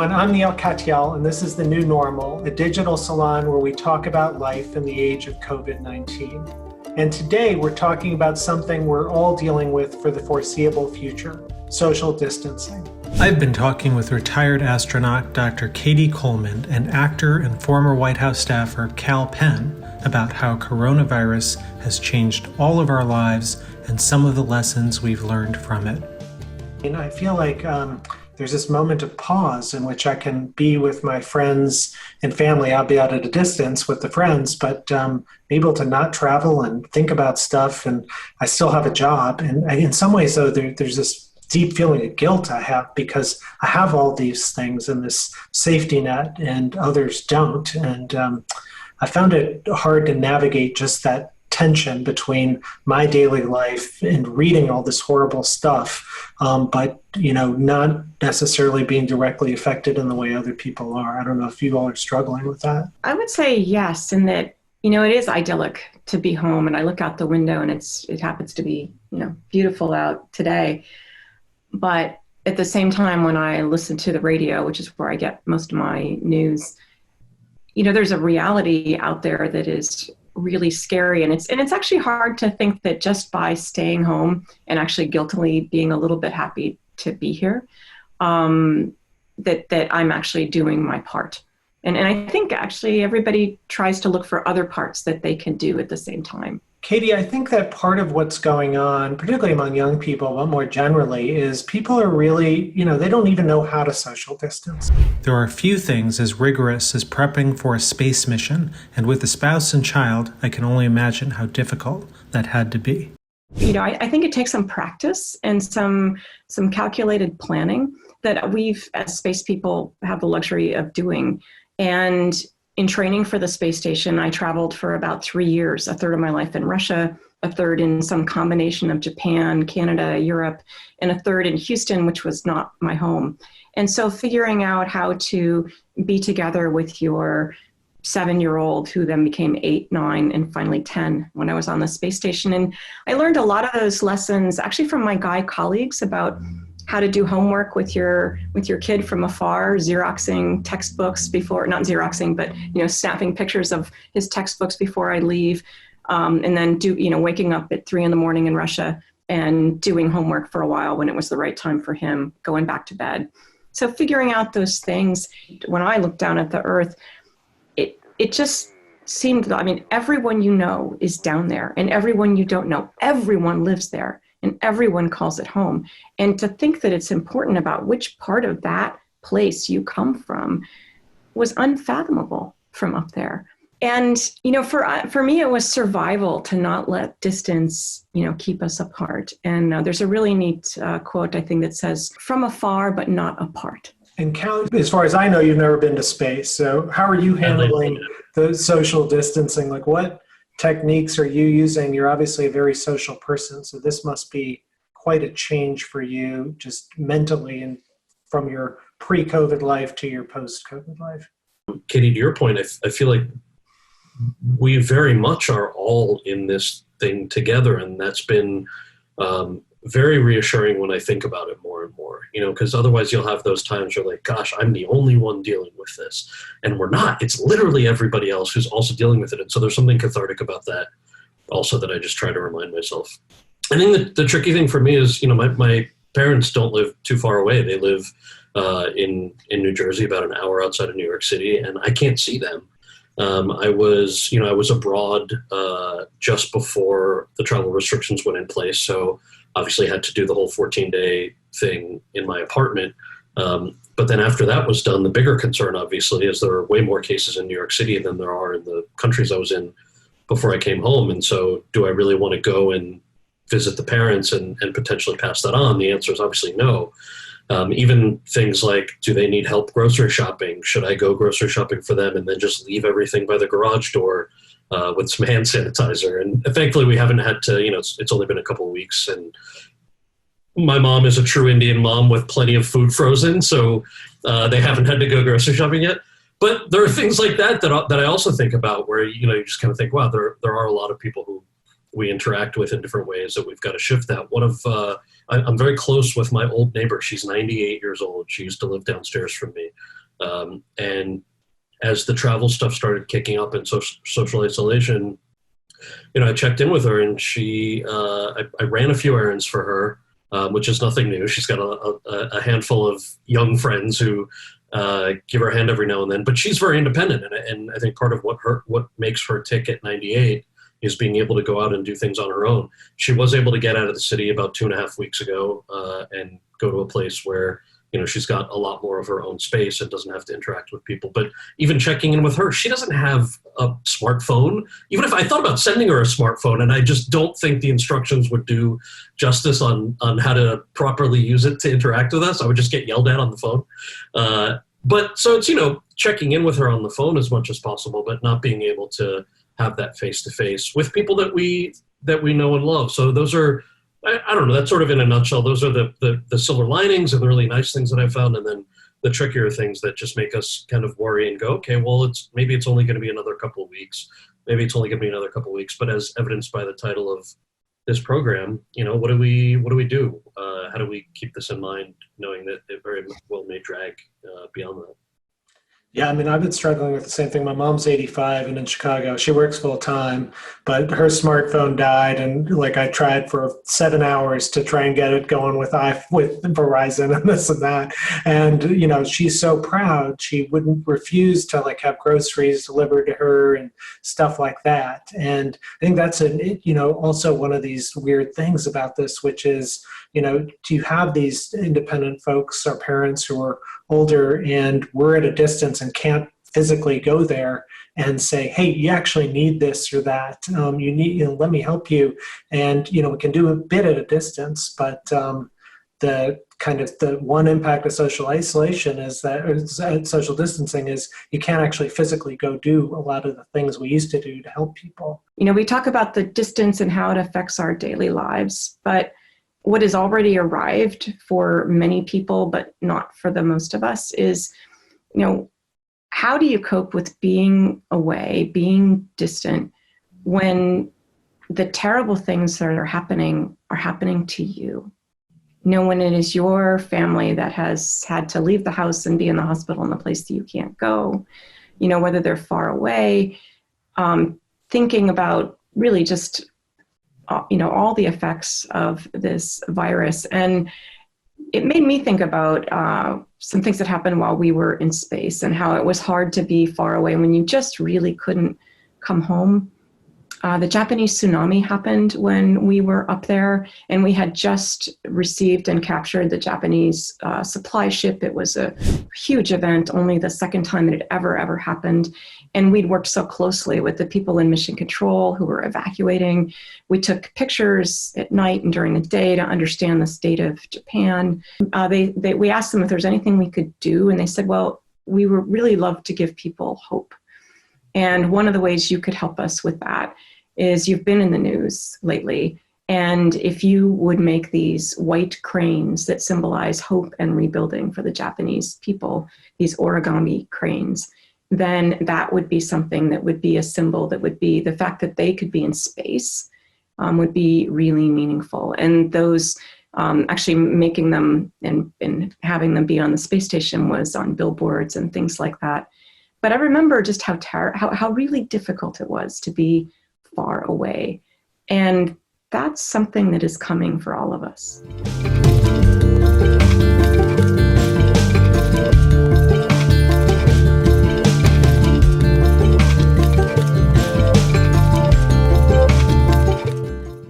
everyone. I'm Neil Katyal, and this is The New Normal, a digital salon where we talk about life in the age of COVID-19. And today we're talking about something we're all dealing with for the foreseeable future, social distancing. I've been talking with retired astronaut Dr. Cady Coleman and actor and former White House staffer Kal Penn about how coronavirus has changed all of our lives and some of the lessons we've learned from it. And I feel like there's this moment of pause in which I can be with my friends and family. I'll be out at a distance with the friends, but be able to not travel and think about stuff. And I still have a job. And in some ways, though, there's this deep feeling of guilt I have because I have all these things and this safety net and others don't. And I found it hard to navigate just that tension between my daily life and reading all this horrible stuff, but not necessarily being directly affected in the way other people are. I don't know if you all are struggling with that. I would say yes, in that it is idyllic to be home, and I look out the window and it happens to be beautiful out today. But at the same time, when I listen to the radio, which is where I get most of my news, there's a reality out there that is really scary. And it's actually hard to think that just by staying home and actually guiltily being a little bit happy to be here, that I'm actually doing my part. And I think actually everybody tries to look for other parts that they can do at the same time. Cady, I think that part of what's going on, particularly among young people, but more generally, is people are really, they don't even know how to social distance. There are few things as rigorous as prepping for a space mission, and with a spouse and child, I can only imagine how difficult that had to be. I think it takes some practice and some calculated planning that we've, as space people, have the luxury of doing. And in training for the space station, I traveled for about 3 years, a third of my life in Russia, a third in some combination of Japan, Canada, Europe, and a third in Houston, which was not my home. And so figuring out how to be together with your 7-year-old, who then became 8, 9, and finally 10 when I was on the space station. And I learned a lot of those lessons actually from my guy colleagues about how to do homework with your kid from afar, Xeroxing textbooks before, not Xeroxing, but snapping pictures of his textbooks before I leave, and then waking up at 3 a.m. in Russia and doing homework for a while when it was the right time for him, going back to bed. So figuring out those things, when I looked down at the Earth, it just seemed, everyone is down there, and everyone you don't know, everyone lives there. And everyone calls it home. And to think that it's important about which part of that place you come from was unfathomable from up there. And, for me, it was survival to not let distance, keep us apart. And there's a really neat quote, I think, that says, "From afar, but not apart." And Kal, as far as I know, you've never been to space. So how are you handling the social distancing? Like, what techniques are you using? You're obviously a very social person, so this must be quite a change for you just mentally and from your pre-COVID life to your post-COVID life. Cady, to your point, I feel like we very much are all in this thing together, and that's been very reassuring when I think about it more and more, because otherwise you'll have those times where like, gosh, I'm the only one dealing with this. And we're not. It's literally everybody else who's also dealing with it. And so there's something cathartic about that also that I just try to remind myself. I think that the tricky thing for me is, my parents don't live too far away. They live in New Jersey, about an hour outside of New York City, and I can't see them. I was abroad just before the travel restrictions went in place. So obviously had to do the whole 14-day thing in my apartment. But then after that was done, the bigger concern, obviously, is there are way more cases in New York City than there are in the countries I was in before I came home. And so do I really want to go and visit the parents and potentially pass that on? The answer is obviously no. Even things like, do they need help grocery shopping? Should I go grocery shopping for them and then just leave everything by the garage door with some hand sanitizer? And thankfully we haven't had to, it's only been a couple of weeks, and my mom is a true Indian mom with plenty of food frozen. So they haven't had to go grocery shopping yet. But there are things like that I also think about where, you just kind of think, wow, there are a lot of people who we interact with in different ways that we've got to shift that. One of I'm very close with my old neighbor. She's 98 years old. She used to live downstairs from me. And as the travel stuff started kicking up and social isolation, I checked in with her, and I ran a few errands for her, which is nothing new. She's got a handful of young friends who give her a hand every now and then, but she's very independent. And I think part of what makes her tick at 98 is being able to go out and do things on her own. She was able to get out of the city about 2.5 weeks ago and go to a place where she's got a lot more of her own space and doesn't have to interact with people. But even checking in with her, she doesn't have a smartphone. Even if I thought about sending her a smartphone, and I just don't think the instructions would do justice on how to properly use it to interact with us, I would just get yelled at on the phone. But so it's, checking in with her on the phone as much as possible, but not being able to have that face-to-face with people that we know and love. So those are, I don't know, that's sort of in a nutshell. Those are the silver linings and the really nice things that I found. And then the trickier things that just make us kind of worry and go, okay, well, maybe it's only going to be another couple of weeks. Maybe it's only going to be another couple of weeks. But as evidenced by the title of this program, what do we do? How do we keep this in mind, knowing that it very well may drag beyond that? Yeah, I mean, I've been struggling with the same thing. My mom's 85 and in Chicago. She works full time, but her smartphone died, and I tried for 7 hours to try and get it going with Verizon and this and that. And she's so proud. She wouldn't refuse to have groceries delivered to her and stuff like that. And I think that's also one of these weird things about this, which is to have these independent folks, our parents who are older, and we're at a distance and can't physically go there and say, hey, you actually need this or that. You need, let me help you. And, we can do a bit at a distance, but the one impact of social isolation is that social distancing is you can't actually physically go do a lot of the things we used to do to help people. We talk about the distance and how it affects our daily lives, but what has already arrived for many people, but not for the most of us, is, how do you cope with being away, being distant, when the terrible things that are happening to you? When it is your family that has had to leave the house and be in the hospital in a place that you can't go, whether they're far away, thinking about really just all the effects of this virus. And it made me think about some things that happened while we were in space and how it was hard to be far away when you just really couldn't come home. The Japanese tsunami happened when we were up there, and we had just received and captured the Japanese supply ship. It was a huge event, only the second time it had ever happened. And we'd worked so closely with the people in mission control who were evacuating. We took pictures at night and during the day to understand the state of Japan. We asked them if there's anything we could do, and they said, well, we would really love to give people hope. And one of the ways you could help us with that is you've been in the news lately. And if you would make these white cranes that symbolize hope and rebuilding for the Japanese people, these origami cranes, then that would be something that would be a symbol, that would be the fact that they could be in space would be really meaningful. And those actually making them and having them be on the space station was on billboards and things like that. But I remember just how really difficult it was to be far away. And that's something that is coming for all of us.